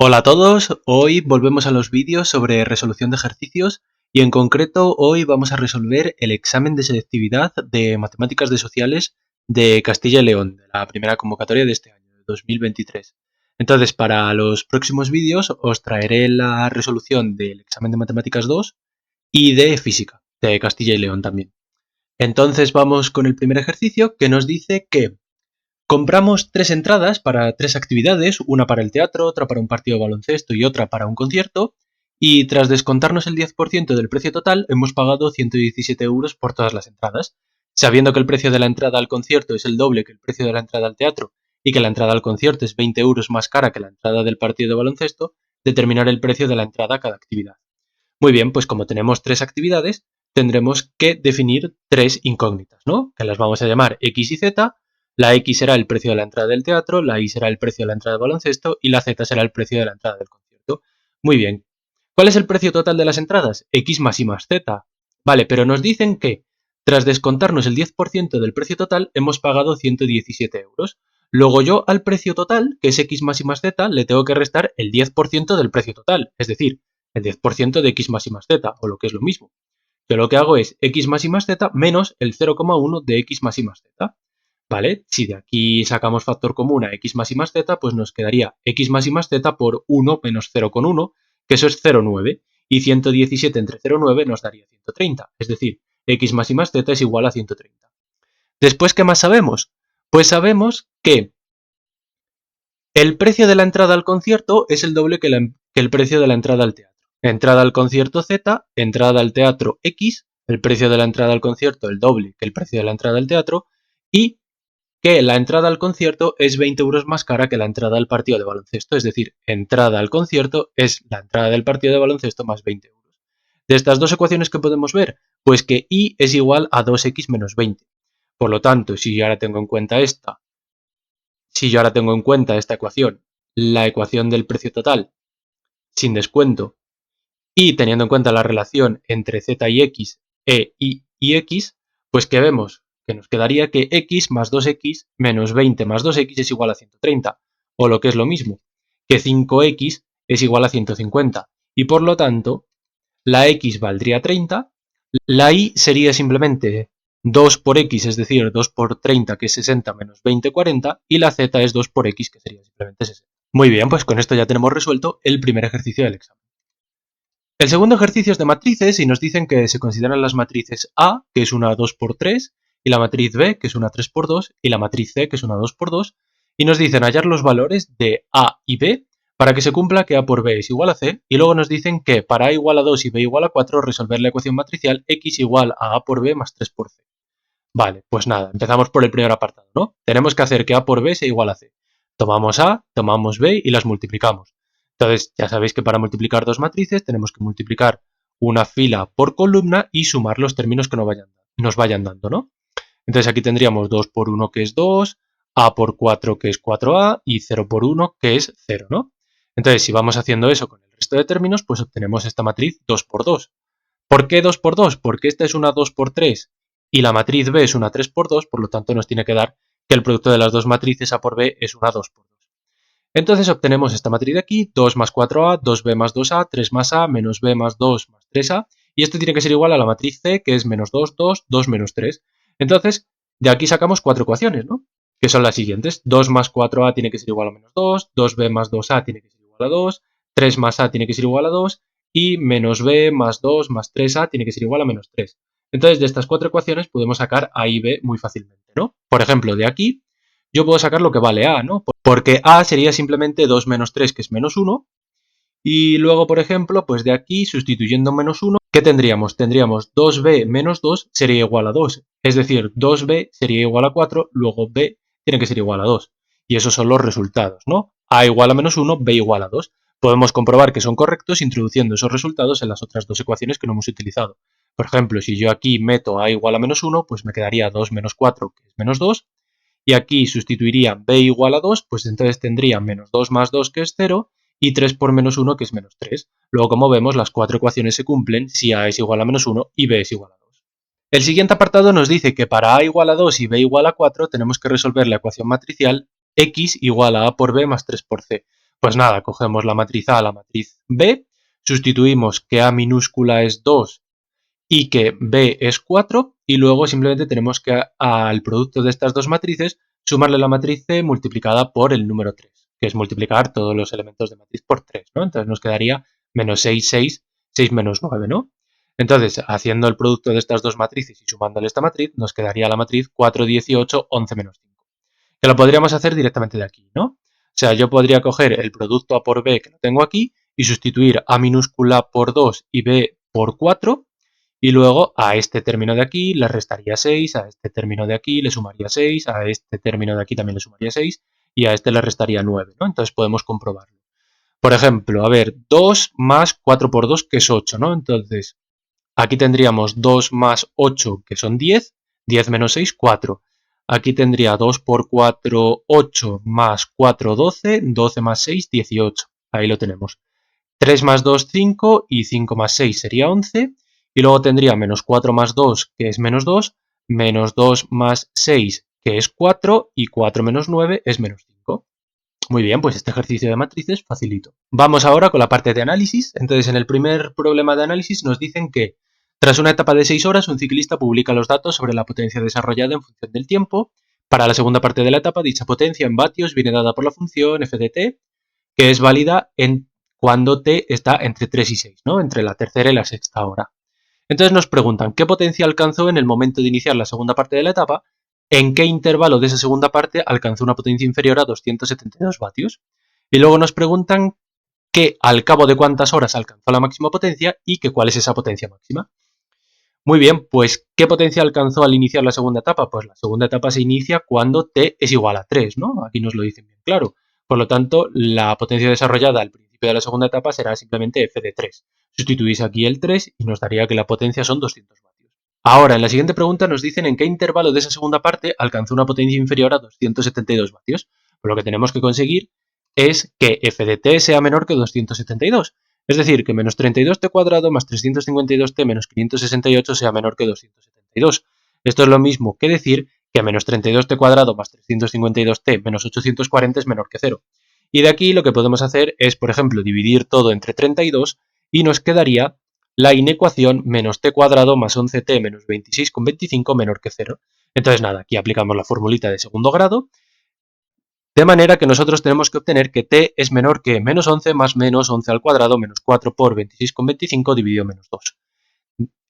Hola a todos, hoy volvemos a los vídeos sobre resolución de ejercicios y en concreto hoy vamos a resolver el examen de selectividad de Matemáticas de Sociales de Castilla y León, de la primera convocatoria de este año, de 2023. Entonces, para los próximos vídeos os traeré la resolución del examen de Matemáticas 2 y de Física, de Castilla y León también. Entonces vamos con el primer ejercicio que nos dice que compramos 3 entradas para 3 actividades, una para el teatro, otra para un partido de baloncesto y otra para un concierto, y tras descontarnos el 10% del precio total, hemos pagado 117 euros por todas las entradas. Sabiendo que el precio de la entrada al concierto es el doble que el precio de la entrada al teatro y que la entrada al concierto es 20 euros más cara que la entrada del partido de baloncesto, determinar el precio de la entrada a cada actividad. Muy bien, pues como tenemos 3 actividades, tendremos que definir 3 incógnitas, ¿no? Que las vamos a llamar X y Z. La X será el precio de la entrada del teatro, la Y será el precio de la entrada de baloncesto y la Z será el precio de la entrada del concierto. Muy bien. ¿Cuál es el precio total de las entradas? X más Y más Z. Vale, pero nos dicen que tras descontarnos el 10% del precio total, hemos pagado 117 euros. Luego yo al precio total, que es X más Y más Z, le tengo que restar el 10% del precio total, es decir, el 10% de X más Y más Z, o lo que es lo mismo. Yo lo que hago es X más Y más Z menos el 0,1 de X más Y más Z. ¿Vale? Si de aquí sacamos factor común a X más Y más Z, pues nos quedaría X más Y más Z por 1 menos 0,1, que eso es 0,9. Y 117 entre 0,9 nos daría 130. Es decir, X más Y más Z es igual a 130. Después, ¿qué más sabemos? Pues sabemos que el precio de la entrada al concierto es el doble que el precio de la entrada al teatro. Entrada al concierto Z, entrada al teatro X, el precio de la entrada al concierto el doble que el precio de la entrada al teatro, y que la entrada al concierto es 20 euros más cara que la entrada al partido de baloncesto, es decir, entrada al concierto es la entrada del partido de baloncesto más 20 euros. De estas dos ecuaciones, ¿qué podemos ver? Pues que Y es igual a 2X menos 20. Por lo tanto, si yo ahora tengo en cuenta esta ecuación, la ecuación del precio total sin descuento, y teniendo en cuenta la relación entre z y x e y x, pues que vemos que nos quedaría que x más 2x menos 20 más 2x es igual a 130, o lo que es lo mismo, que 5x es igual a 150, y por lo tanto la x valdría 30, la y sería simplemente 2 por x, es decir, 2 por 30, que es 60, menos 20, 40, y la z es 2 por x, que sería simplemente 60. Muy bien, pues con esto ya tenemos resuelto el primer ejercicio del examen. El segundo ejercicio es de matrices y nos dicen que se consideran las matrices A, que es una 2 por 3, y la matriz B, que es una 3 por 2, y la matriz C, que es una 2 por 2, y nos dicen hallar los valores de A y B para que se cumpla que A por B es igual a C, y luego nos dicen que para A igual a 2 y B igual a 4 resolver la ecuación matricial X igual a por B más 3 por C. Vale, pues nada, empezamos por el primer apartado, ¿no? Tenemos que hacer que A por B sea igual a C. Tomamos A, tomamos B y las multiplicamos. Entonces, ya sabéis que para multiplicar dos matrices tenemos que multiplicar una fila por columna y sumar los términos que nos vayan dando, ¿no? Entonces aquí tendríamos 2 por 1 que es 2, A por 4 que es 4A y 0 por 1 que es 0, ¿no? Entonces, si vamos haciendo eso con el resto de términos, pues obtenemos esta matriz 2 por 2. ¿Por qué 2 por 2? Porque esta es una 2 por 3 y la matriz B es una 3 por 2, por lo tanto nos tiene que dar que el producto de las dos matrices A por B es una 2 por 2. Entonces obtenemos esta matriz de aquí, 2 más 4A, 2B más 2A, 3 más A, menos B más 2 más 3A, y esto tiene que ser igual a la matriz C, que es menos 2, 2, 2 menos 3. Entonces, de aquí sacamos 4 ecuaciones, ¿no? Que son las siguientes. 2 más 4A tiene que ser igual a menos 2, 2B más 2A tiene que ser igual a 2, 3 más A tiene que ser igual a 2, y menos B más 2 más 3A tiene que ser igual a menos 3. Entonces, de estas 4 ecuaciones podemos sacar A y B muy fácilmente, ¿no? Por ejemplo, de aquí yo puedo sacar lo que vale A, ¿no? Porque A sería simplemente 2 menos 3, que es menos 1. Y luego, por ejemplo, pues de aquí, sustituyendo menos 1, ¿qué tendríamos? Tendríamos 2B menos 2 sería igual a 2. Es decir, 2B sería igual a 4, luego B tiene que ser igual a 2. Y esos son los resultados, ¿no? A igual a menos 1, B igual a 2. Podemos comprobar que son correctos introduciendo esos resultados en las otras dos ecuaciones que no hemos utilizado. Por ejemplo, si yo aquí meto A igual a menos 1, pues me quedaría 2 menos 4, que es menos 2. Y aquí sustituiría B igual a 2, pues entonces tendría menos 2 más 2 que es 0 y 3 por menos 1 que es menos 3. Luego, como vemos, las 4 ecuaciones se cumplen si A es igual a menos 1 y B es igual a 2. El siguiente apartado nos dice que para A igual a 2 y B igual a 4 tenemos que resolver la ecuación matricial X igual a A por B más 3 por C. Pues nada, cogemos la matriz A, la matriz B, sustituimos que A minúscula es 2 y que B es 4 y luego simplemente tenemos que al producto de estas dos matrices sumarle la matriz C multiplicada por el número 3, que es multiplicar todos los elementos de matriz por 3, ¿no? Entonces nos quedaría menos 6, 6, 6 menos 9, ¿no? Entonces, haciendo el producto de estas dos matrices y sumándole esta matriz, nos quedaría la matriz 4, 18, 11 menos 5. Que lo podríamos hacer directamente de aquí, ¿no? O sea, yo podría coger el producto A por B que lo tengo aquí y sustituir A minúscula por 2 y B por 4 y luego a este término de aquí le restaría 6, a este término de aquí le sumaría 6, a este término de aquí también le sumaría 6 y a este le restaría 9, ¿no? Entonces podemos comprobarlo. Por ejemplo, a ver, 2 más 4 por 2 que es 8, ¿no? Entonces, aquí tendríamos 2 más 8 que son 10, 10 menos 6, 4. Aquí tendría 2 por 4, 8 más 4, 12, 12 más 6, 18. Ahí lo tenemos. 3 más 2, 5 y 5 más 6 sería 11. Y luego tendría menos 4 más 2, que es menos 2, menos 2 más 6, que es 4, y 4 menos 9 es menos 5. Muy bien, pues este ejercicio de matrices facilito. Vamos ahora con la parte de análisis. Entonces, en el primer problema de análisis nos dicen que tras una etapa de 6 horas, un ciclista publica los datos sobre la potencia desarrollada en función del tiempo. Para la segunda parte de la etapa, dicha potencia en vatios viene dada por la función f de t, que es válida cuando t está entre 3 y 6, ¿no? Entre la tercera y la sexta hora. Entonces nos preguntan qué potencia alcanzó en el momento de iniciar la segunda parte de la etapa, en qué intervalo de esa segunda parte alcanzó una potencia inferior a 272 vatios. Y luego nos preguntan que al cabo de cuántas horas alcanzó la máxima potencia y que cuál es esa potencia máxima. Muy bien, pues ¿qué potencia alcanzó al iniciar la segunda etapa? Pues la segunda etapa se inicia cuando t es igual a 3, ¿no? Aquí nos lo dicen bien claro. Por lo tanto, la potencia desarrollada al principio de la segunda etapa será simplemente f de 3. Sustituís aquí el 3 y nos daría que la potencia son 200 vatios. Ahora, en la siguiente pregunta nos dicen en qué intervalo de esa segunda parte alcanzó una potencia inferior a 272 vatios. Pues lo que tenemos que conseguir es que f de t sea menor que 272. Es decir, que menos 32t cuadrado más 352t menos 568 sea menor que 272. Esto es lo mismo que decir que menos 32t cuadrado más 352t menos 840 es menor que 0. Y de aquí lo que podemos hacer es, por ejemplo, dividir todo entre 32 y nos quedaría la inecuación menos t cuadrado más 11t menos 26,25 menor que 0. Entonces nada, aquí aplicamos la formulita de segundo grado, de manera que nosotros tenemos que obtener que t es menor que menos 11 más menos 11 al cuadrado menos 4 por 26,25 dividido menos 2.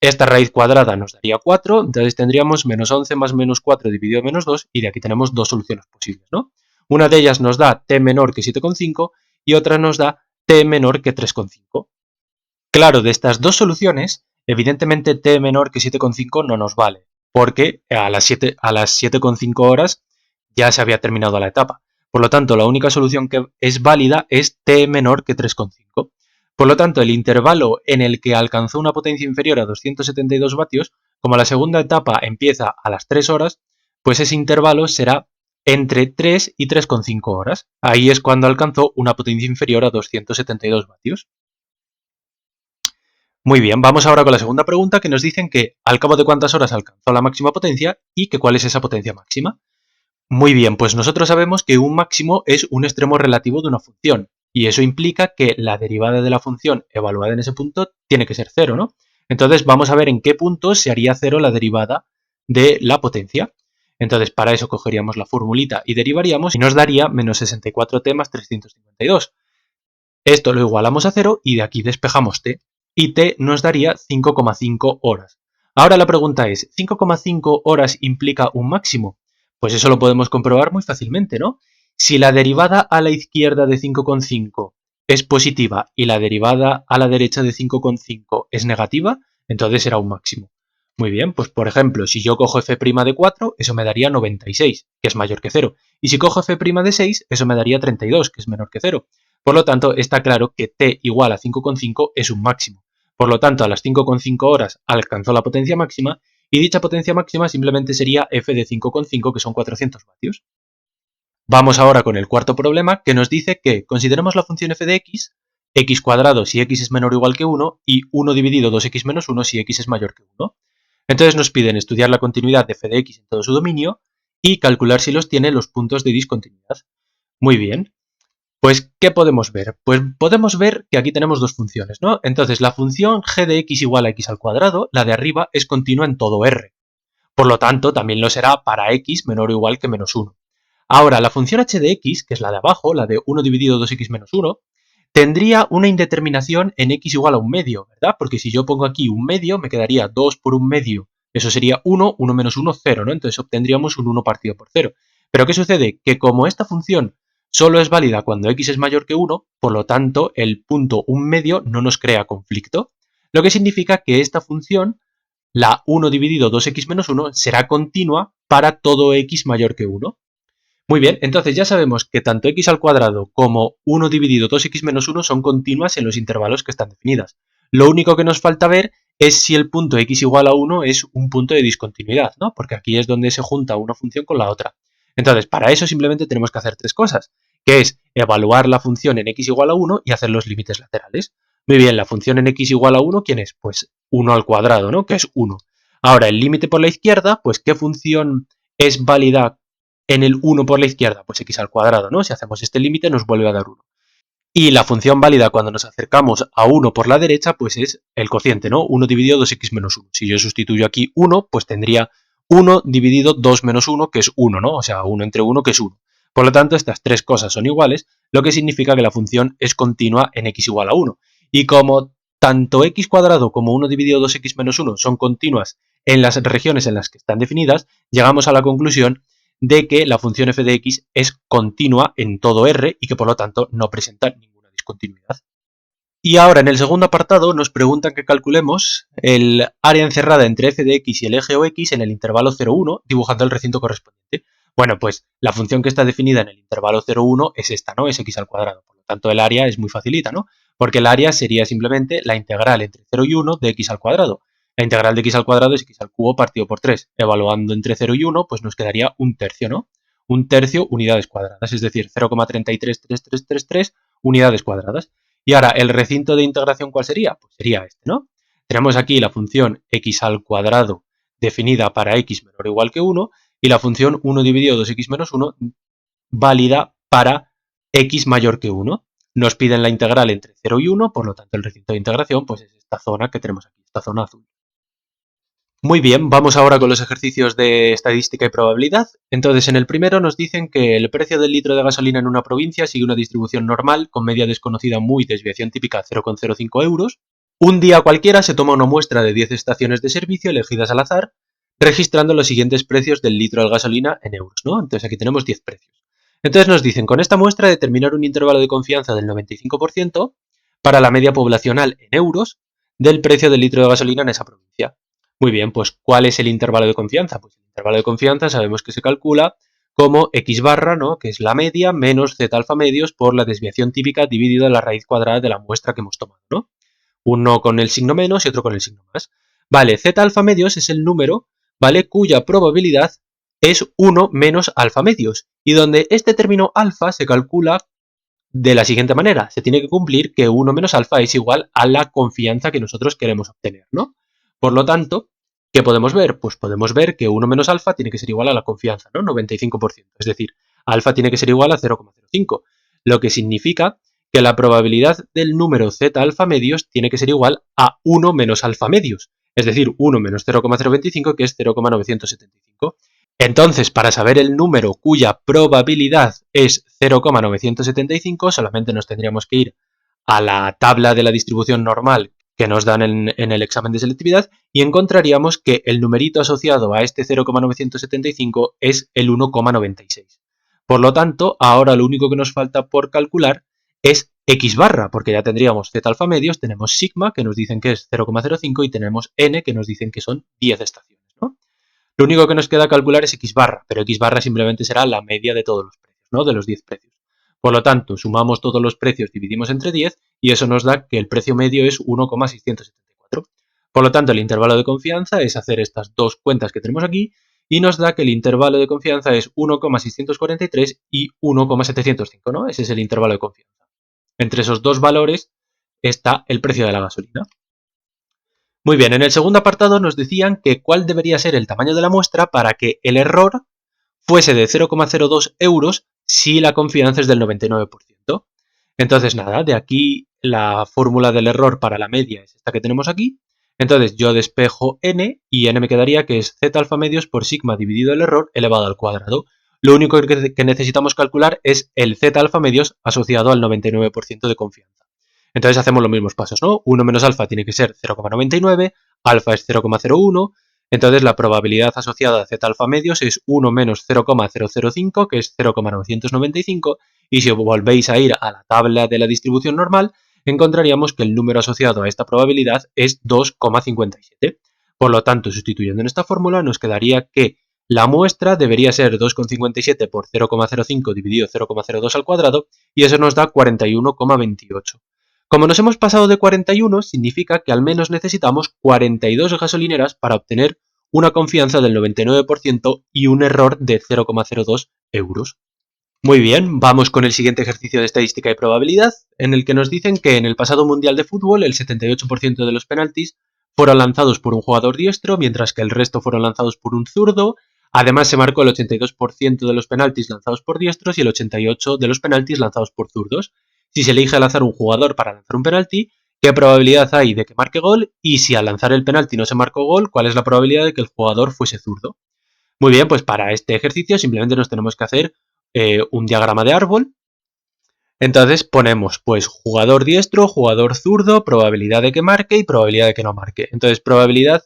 Esta raíz cuadrada nos daría 4, entonces tendríamos menos 11 más menos 4 dividido menos 2 y de aquí tenemos dos soluciones posibles, ¿no? Una de ellas nos da t menor que 7,5 y otra nos da t menor que 3,5. Claro, de estas dos soluciones, evidentemente t menor que 7,5 no nos vale, porque a las 7,5 horas ya se había terminado la etapa. Por lo tanto, la única solución que es válida es t menor que 3,5. Por lo tanto, el intervalo en el que alcanzó una potencia inferior a 272 vatios, como la segunda etapa empieza a las 3 horas, pues ese intervalo será entre 3 y 3,5 horas. Ahí es cuando alcanzó una potencia inferior a 272 vatios. Muy bien, vamos ahora con la segunda pregunta que nos dicen que al cabo de cuántas horas alcanzó la máxima potencia y que cuál es esa potencia máxima. Muy bien, pues nosotros sabemos que un máximo es un extremo relativo de una función y eso implica que la derivada de la función evaluada en ese punto tiene que ser 0, ¿no? Entonces vamos a ver en qué punto se haría 0 la derivada de la potencia. Entonces para eso cogeríamos la formulita y derivaríamos y nos daría menos 64t más 352. Esto lo igualamos a 0 y de aquí despejamos t. Y t nos daría 5,5 horas. Ahora la pregunta es, ¿5,5 horas implica un máximo? Pues eso lo podemos comprobar muy fácilmente, ¿no? Si la derivada a la izquierda de 5,5 es positiva y la derivada a la derecha de 5,5 es negativa, entonces será un máximo. Muy bien, pues por ejemplo, si yo cojo f' de 4, eso me daría 96, que es mayor que 0. Y si cojo f' de 6, eso me daría 32, que es menor que 0. Por lo tanto, está claro que t igual a 5,5 es un máximo. Por lo tanto, a las 5,5 horas alcanzó la potencia máxima y dicha potencia máxima simplemente sería f de 5,5, que son 400 vatios. Vamos ahora con el cuarto problema, que nos dice que consideremos la función f de x cuadrado si x es menor o igual que 1 y 1 dividido 2x menos 1 si x es mayor que 1. Entonces nos piden estudiar la continuidad de f de x en todo su dominio y calcular si los tiene los puntos de discontinuidad. Muy bien. Pues, ¿qué podemos ver? Pues podemos ver que aquí tenemos dos funciones, ¿no? Entonces, la función g de x igual a x al cuadrado, la de arriba, es continua en todo R. Por lo tanto, también lo será para x menor o igual que menos 1. Ahora, la función h de x, que es la de abajo, la de 1 dividido 2x menos 1, tendría una indeterminación en x igual a un medio, ¿verdad? Porque si yo pongo aquí un medio, me quedaría 2 por un medio. Eso sería 1, 1 menos 1, 0, ¿no? Entonces obtendríamos un 1 partido por 0. Pero ¿qué sucede? Que como esta función solo es válida cuando x es mayor que 1, por lo tanto, el punto un medio no nos crea conflicto, lo que significa que esta función, la 1 dividido 2x menos 1, será continua para todo x mayor que 1. Muy bien, entonces ya sabemos que tanto x al cuadrado como 1 dividido 2x menos 1 son continuas en los intervalos que están definidas. Lo único que nos falta ver es si el punto x igual a 1 es un punto de discontinuidad, ¿no? Porque aquí es donde se junta una función con la otra. Entonces, para eso simplemente tenemos que hacer tres cosas, que es evaluar la función en x igual a 1 y hacer los límites laterales. Muy bien, la función en x igual a 1, ¿quién es? Pues 1 al cuadrado, ¿no? Que es 1. Ahora, el límite por la izquierda, pues ¿qué función es válida en el 1 por la izquierda? Pues x al cuadrado, ¿no? Si hacemos este límite nos vuelve a dar 1. Y la función válida cuando nos acercamos a 1 por la derecha, pues es el cociente, ¿no? 1 dividido 2x menos 1. Si yo sustituyo aquí 1, pues tendría 1 dividido 2 menos 1, que es 1, ¿no? O sea, 1 entre 1, que es 1. Por lo tanto, estas tres cosas son iguales, lo que significa que la función es continua en x igual a 1. Y como tanto x cuadrado como 1 dividido 2x menos 1 son continuas en las regiones en las que están definidas, llegamos a la conclusión de que la función f de x es continua en todo R y que por lo tanto no presenta ninguna discontinuidad. Y ahora en el segundo apartado nos preguntan que calculemos el área encerrada entre f de x y el eje OX en el intervalo 0,1 dibujando el recinto correspondiente. Bueno, pues la función que está definida en el intervalo 0,1 es esta, ¿no? Es x al cuadrado. Por lo tanto, el área es muy facilita, ¿no? Porque el área sería simplemente la integral entre 0 y 1 de x al cuadrado. La integral de x al cuadrado es x al cubo partido por 3. Evaluando entre 0 y 1, pues nos quedaría un tercio, ¿no? Un tercio unidades cuadradas, es decir, 0,333333 unidades cuadradas. Y ahora, ¿el recinto de integración cuál sería? Pues sería este, ¿no? Tenemos aquí la función x al cuadrado definida para x menor o igual que 1 y la función 1 dividido 2x menos 1 válida para x mayor que 1. Nos piden la integral entre 0 y 1, por lo tanto el recinto de integración pues es esta zona que tenemos aquí, esta zona azul. Muy bien, vamos ahora con los ejercicios de estadística y probabilidad. Entonces, en el primero nos dicen que el precio del litro de gasolina en una provincia sigue una distribución normal con media desconocida muy desviación típica 0,05 euros. Un día cualquiera se toma una muestra de 10 estaciones de servicio elegidas al azar, registrando los siguientes precios del litro de gasolina en euros, ¿no? Entonces aquí tenemos 10 precios. Entonces nos dicen, con esta muestra determinar un intervalo de confianza del 95% para la media poblacional en euros del precio del litro de gasolina en esa provincia. Muy bien, pues ¿cuál es el intervalo de confianza? Pues el intervalo de confianza sabemos que se calcula como x barra, ¿no? Que es la media, menos z alfa medios por la desviación típica dividido la raíz cuadrada de la muestra que hemos tomado, ¿no? Uno con el signo menos y otro con el signo más. Vale, z alfa medios es el número, ¿vale? Cuya probabilidad es 1 menos alfa medios. Y donde este término alfa se calcula de la siguiente manera. Se tiene que cumplir que 1 menos alfa es igual a la confianza que nosotros queremos obtener, ¿no? Por lo tanto, ¿qué podemos ver? Pues podemos ver que 1 menos alfa tiene que ser igual a la confianza, ¿no? 95%. Es decir, alfa tiene que ser igual a 0,05. Lo que significa que la probabilidad del número z alfa medios tiene que ser igual a 1 menos alfa medios. Es decir, 1 menos 0,025, que es 0,975. Entonces, para saber el número cuya probabilidad es 0,975, solamente nos tendríamos que ir a la tabla de la distribución normal que nos dan en el examen de selectividad y encontraríamos que el numerito asociado a este 0,975 es el 1,96. Por lo tanto, ahora lo único que nos falta por calcular es x barra, porque ya tendríamos z alfa medios, tenemos sigma, que nos dicen que es 0,05, y tenemos n, que nos dicen que son 10 estaciones, ¿no? Lo único que nos queda calcular es x barra, pero x barra simplemente será la media de todos los precios, ¿no? De los 10 precios. Por lo tanto, sumamos todos los precios, dividimos entre 10 y eso nos da que el precio medio es 1,674. Por lo tanto, el intervalo de confianza es hacer estas dos cuentas que tenemos aquí y nos da que el intervalo de confianza es 1,643 y 1,705, ¿no? Ese es el intervalo de confianza. Entre esos dos valores está el precio de la gasolina. Muy bien, en el segundo apartado nos decían que cuál debería ser el tamaño de la muestra para que el error fuese de 0,02 euros si la confianza es del 99%. Entonces, nada, de aquí la fórmula del error para la media es esta que tenemos aquí. Entonces, yo despejo n y n me quedaría que es z alfa medios por sigma dividido el error elevado al cuadrado. Lo único que necesitamos calcular es el z alfa medios asociado al 99% de confianza. Entonces hacemos los mismos pasos, ¿no? 1 menos alfa tiene que ser 0,99, alfa es 0,01, entonces la probabilidad asociada a z alfa medios es 1 menos 0,005, que es 0,995, y si volvéis a ir a la tabla de la distribución normal, encontraríamos que el número asociado a esta probabilidad es 2,57. Por lo tanto, sustituyendo en esta fórmula, nos quedaría que la muestra debería ser 2,57 por 0,05 dividido 0,02 al cuadrado, y eso nos da 41,28. Como nos hemos pasado de 41, significa que al menos necesitamos 42 gasolineras para obtener una confianza del 99% y un error de 0,02 euros. Muy bien, vamos con el siguiente ejercicio de estadística y probabilidad, en el que nos dicen que en el pasado Mundial de Fútbol el 78% de los penaltis fueron lanzados por un jugador diestro, mientras que el resto fueron lanzados por un zurdo. Además, se marcó el 82% de los penaltis lanzados por diestros y el 88% de los penaltis lanzados por zurdos. Si se elige al azar un jugador para lanzar un penalti, ¿qué probabilidad hay de que marque gol? Y si al lanzar el penalti no se marcó gol, ¿cuál es la probabilidad de que el jugador fuese zurdo? Muy bien, pues para este ejercicio simplemente nos tenemos que hacer un diagrama de árbol. Entonces ponemos pues jugador diestro, jugador zurdo, probabilidad de que marque y probabilidad de que no marque. Entonces probabilidad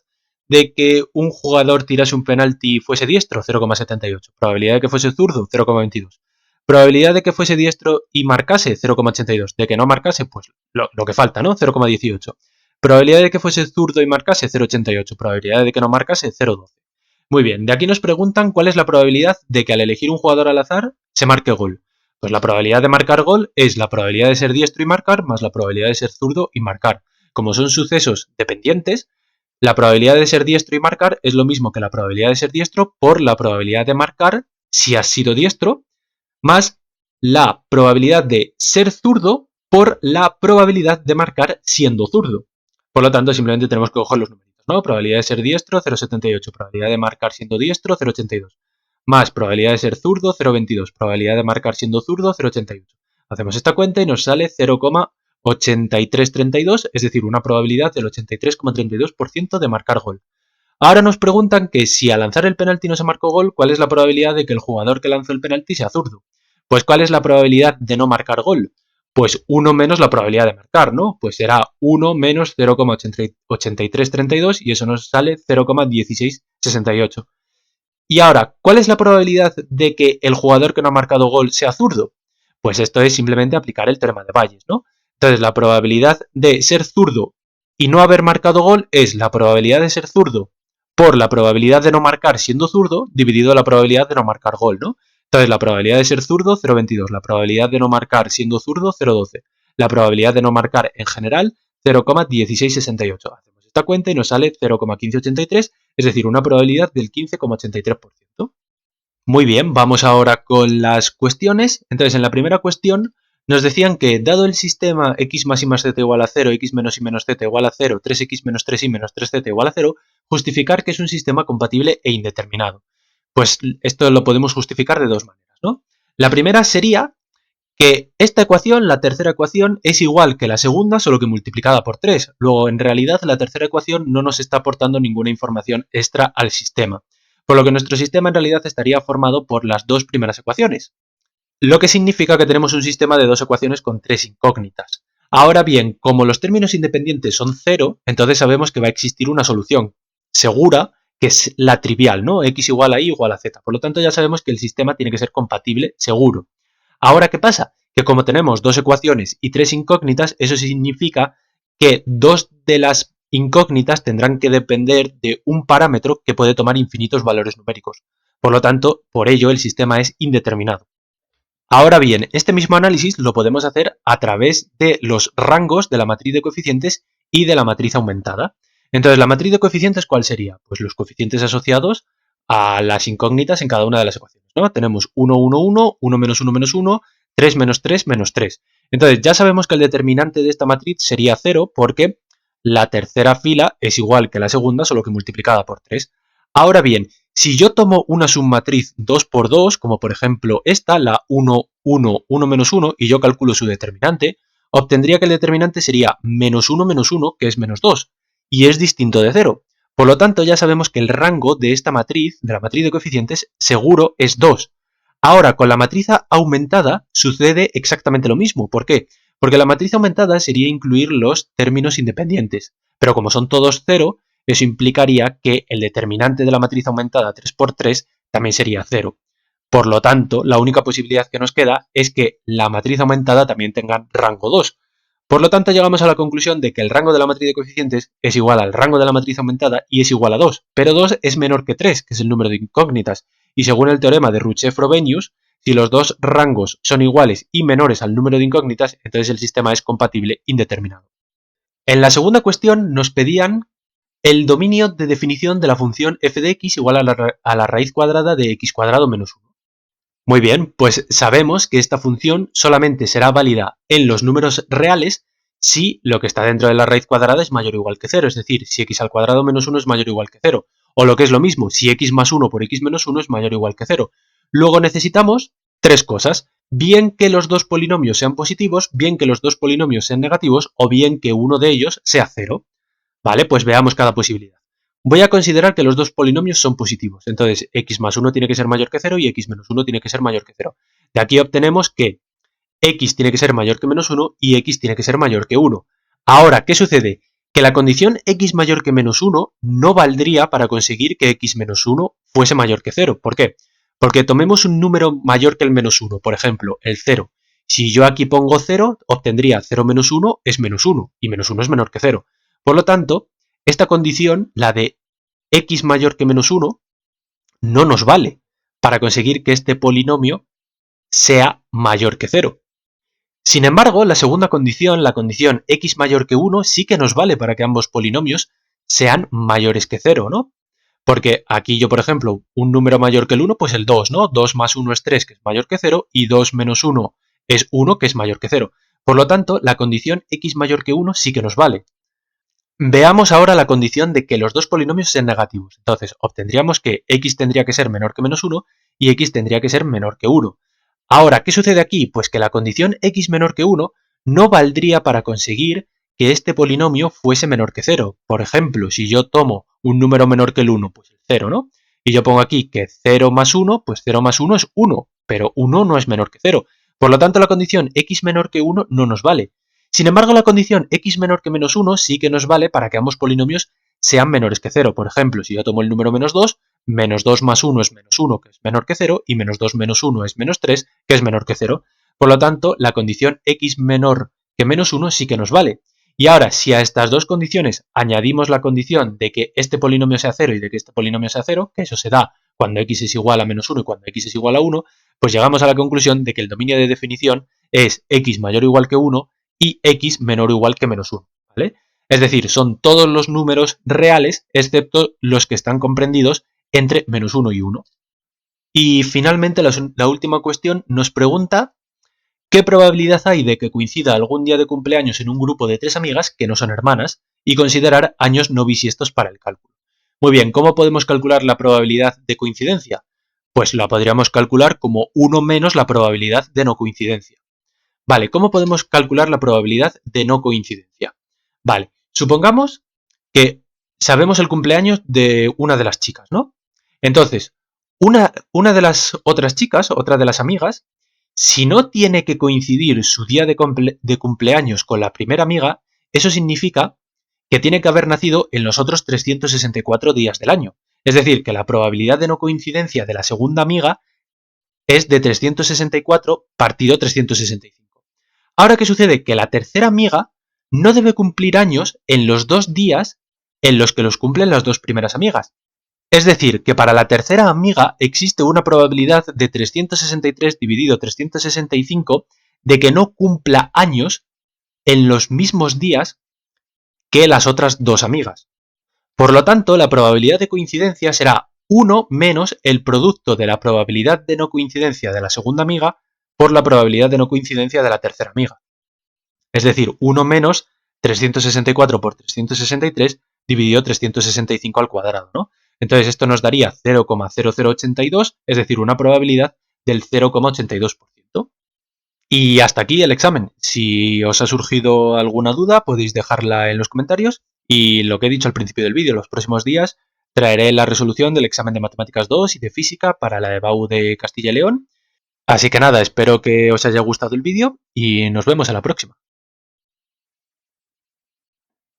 de que un jugador tirase un penalti y fuese diestro, 0,78. Probabilidad de que fuese zurdo, 0,22. Probabilidad de que fuese diestro y marcase, 0,82. De que no marcase, pues lo que falta, ¿no? 0,18. Probabilidad de que fuese zurdo y marcase, 0,88. Probabilidad de que no marcase, 0,12. Muy bien, de aquí nos preguntan cuál es la probabilidad de que al elegir un jugador al azar se marque gol. Pues la probabilidad de marcar gol es la probabilidad de ser diestro y marcar más la probabilidad de ser zurdo y marcar. Como son sucesos dependientes, la probabilidad de ser diestro y marcar es lo mismo que la probabilidad de ser diestro por la probabilidad de marcar si has sido diestro, más la probabilidad de ser zurdo por la probabilidad de marcar siendo zurdo. Por lo tanto, simplemente tenemos que coger los numeritos, ¿no? Probabilidad de ser diestro, 0,78. Probabilidad de marcar siendo diestro, 0,82. Más probabilidad de ser zurdo, 0,22. Probabilidad de marcar siendo zurdo, 0,88. Hacemos esta cuenta y nos sale 0,8332, es decir, una probabilidad del 83,32% de marcar gol. Ahora nos preguntan que si al lanzar el penalti no se marcó gol, ¿cuál es la probabilidad de que el jugador que lanzó el penalti sea zurdo? Pues ¿cuál es la probabilidad de no marcar gol? Pues 1 menos la probabilidad de marcar, ¿no? Pues será 1 menos 0,8332 y eso nos sale 0,1668. Y ahora, ¿cuál es la probabilidad de que el jugador que no ha marcado gol sea zurdo? Pues esto es simplemente aplicar el teorema de Bayes, ¿no? Entonces, la probabilidad de ser zurdo y no haber marcado gol es la probabilidad de ser zurdo por la probabilidad de no marcar siendo zurdo dividido la probabilidad de no marcar gol, ¿no? Entonces, la probabilidad de ser zurdo, 0,22. La probabilidad de no marcar siendo zurdo, 0,12. La probabilidad de no marcar en general, 0,1668. Hacemos esta cuenta y nos sale 0,1583, es decir, una probabilidad del 15,83%. Muy bien, vamos ahora con las cuestiones. Entonces, en la primera cuestión nos decían que, dado el sistema x más y más z igual a 0, x menos y menos z igual a 0, 3x menos 3y menos 3z igual a 0, justificar que es un sistema compatible e indeterminado. Pues esto lo podemos justificar de dos maneras, ¿no? La primera sería que esta ecuación, la tercera ecuación, es igual que la segunda, solo que multiplicada por 3. Luego, en realidad, la tercera ecuación no nos está aportando ninguna información extra al sistema, por lo que nuestro sistema en realidad estaría formado por las dos primeras ecuaciones, lo que significa que tenemos un sistema de dos ecuaciones con tres incógnitas. Ahora bien, como los términos independientes son cero, entonces sabemos que va a existir una solución segura, que es la trivial, ¿no? X igual a Y igual a Z. Por lo tanto, ya sabemos que el sistema tiene que ser compatible seguro. Ahora, ¿qué pasa? Que como tenemos dos ecuaciones y tres incógnitas, eso significa que dos de las incógnitas tendrán que depender de un parámetro que puede tomar infinitos valores numéricos. Por lo tanto, por ello el sistema es indeterminado. Ahora bien, este mismo análisis lo podemos hacer a través de los rangos de la matriz de coeficientes y de la matriz aumentada. Entonces, ¿la matriz de coeficientes cuál sería? Pues los coeficientes asociados a las incógnitas en cada una de las ecuaciones, ¿no? Tenemos 1, 1, 1, 1 menos 1 menos 1, 3 menos 3 menos 3. Entonces, ya sabemos que el determinante de esta matriz sería 0 porque la tercera fila es igual que la segunda, solo que multiplicada por 3. Ahora bien, Si yo tomo una submatriz 2 por 2, como por ejemplo esta, la 1, 1, 1 menos 1, y yo calculo su determinante, obtendría que el determinante sería menos 1 menos 1, que es menos 2, y es distinto de 0. Por lo tanto, ya sabemos que el rango de esta matriz, de la matriz de coeficientes, seguro es 2. Ahora, con la matriz aumentada sucede exactamente lo mismo. ¿Por qué? Porque la matriz aumentada sería incluir los términos independientes, pero como son todos 0, eso implicaría que el determinante de la matriz aumentada 3 por 3 también sería 0. Por lo tanto, la única posibilidad que nos queda es que la matriz aumentada también tenga rango 2. Por lo tanto, llegamos a la conclusión de que el rango de la matriz de coeficientes es igual al rango de la matriz aumentada y es igual a 2, pero 2 es menor que 3, que es el número de incógnitas, y según el teorema de Rouché-Frobenius, si los dos rangos son iguales y menores al número de incógnitas, entonces el sistema es compatible indeterminado. En la segunda cuestión nos pedían el dominio de definición de la función f de x igual a la raíz cuadrada de x cuadrado menos 1. Muy bien, pues sabemos que esta función solamente será válida en los números reales si lo que está dentro de la raíz cuadrada es mayor o igual que 0, es decir, si x al cuadrado menos 1 es mayor o igual que 0, o lo que es lo mismo, si x más 1 por x menos 1 es mayor o igual que 0. Luego necesitamos tres cosas, bien que los dos polinomios sean positivos, bien que los dos polinomios sean negativos, o bien que uno de ellos sea 0. Vale, pues veamos cada posibilidad. Voy a considerar que los dos polinomios son positivos. Entonces, x más 1 tiene que ser mayor que 0 y x menos 1 tiene que ser mayor que 0. De aquí obtenemos que x tiene que ser mayor que menos 1 y x tiene que ser mayor que 1. Ahora, ¿qué sucede? Que la condición x mayor que menos 1 no valdría para conseguir que x menos 1 fuese mayor que 0. ¿Por qué? Porque tomemos un número mayor que el menos 1, por ejemplo, el 0. Si yo aquí pongo 0, obtendría 0 menos 1 es menos 1 y menos 1 es menor que 0. Por lo tanto, esta condición, la de x mayor que menos 1, no nos vale para conseguir que este polinomio sea mayor que 0. Sin embargo, la segunda condición, la condición x mayor que 1, sí que nos vale para que ambos polinomios sean mayores que 0, ¿no? Porque aquí yo, por ejemplo, un número mayor que el 1, pues el 2, ¿no? 2 más 1 es 3, que es mayor que 0, y 2 menos 1 es 1, que es mayor que 0. Por lo tanto, la condición x mayor que 1 sí que nos vale. Veamos ahora la condición de que los dos polinomios sean negativos. Entonces, obtendríamos que x tendría que ser menor que menos 1 y x tendría que ser menor que 1. Ahora, ¿qué sucede aquí? Pues que la condición x menor que 1 no valdría para conseguir que este polinomio fuese menor que 0. Por ejemplo, si yo tomo un número menor que el 1, pues el 0, ¿no? Y yo pongo aquí que 0 más 1, pues 0 más 1 es 1, pero 1 no es menor que 0. Por lo tanto, la condición x menor que 1 no nos vale. Sin embargo, la condición x menor que menos 1 sí que nos vale para que ambos polinomios sean menores que 0. Por ejemplo, si yo tomo el número menos 2, menos 2 más 1 es menos 1, que es menor que 0, y menos 2 menos 1 es menos 3, que es menor que 0. Por lo tanto, la condición x menor que menos 1 sí que nos vale. Y ahora, si a estas dos condiciones añadimos la condición de que este polinomio sea 0 y de que este polinomio sea 0, que eso se da cuando x es igual a menos 1 y cuando x es igual a 1, pues llegamos a la conclusión de que el dominio de definición es x mayor o igual que 1 y x menor o igual que menos 1, ¿vale? Es decir, son todos los números reales excepto los que están comprendidos entre menos 1 y 1. Y finalmente la última cuestión nos pregunta ¿qué probabilidad hay de que coincida algún día de cumpleaños en un grupo de 3 amigas que no son hermanas y considerar años no bisiestos para el cálculo? Muy bien, ¿cómo podemos calcular la probabilidad de coincidencia? Pues la podríamos calcular como 1 menos la probabilidad de no coincidencia. Vale, ¿cómo podemos calcular la probabilidad de no coincidencia? Vale, supongamos que sabemos el cumpleaños de una de las chicas, ¿no? Entonces, una de las otras chicas, otra de las amigas, si no tiene que coincidir su día de cumpleaños con la primera amiga, eso significa que tiene que haber nacido en los otros 364 días del año. Es decir, que la probabilidad de no coincidencia de la segunda amiga es de 364 partido 365. Ahora, ¿qué sucede? Que la tercera amiga no debe cumplir años en los 2 días en los que los cumplen las dos primeras amigas. Es decir, que para la tercera amiga existe una probabilidad de 363 dividido 365 de que no cumpla años en los mismos días que las otras dos amigas. Por lo tanto, la probabilidad de coincidencia será 1 menos el producto de la probabilidad de no coincidencia de la segunda amiga por la probabilidad de no coincidencia de la tercera amiga. Es decir, 1 menos 364 por 363 dividido 365 al cuadrado, ¿no? Entonces esto nos daría 0,0082, es decir, una probabilidad del 0,82%. Y hasta aquí el examen. Si os ha surgido alguna duda, podéis dejarla en los comentarios. Y lo que he dicho al principio del vídeo, los próximos días traeré la resolución del examen de Matemáticas 2 y de Física para la EBAU de Castilla y León. Así que nada, espero que os haya gustado el vídeo y nos vemos en la próxima.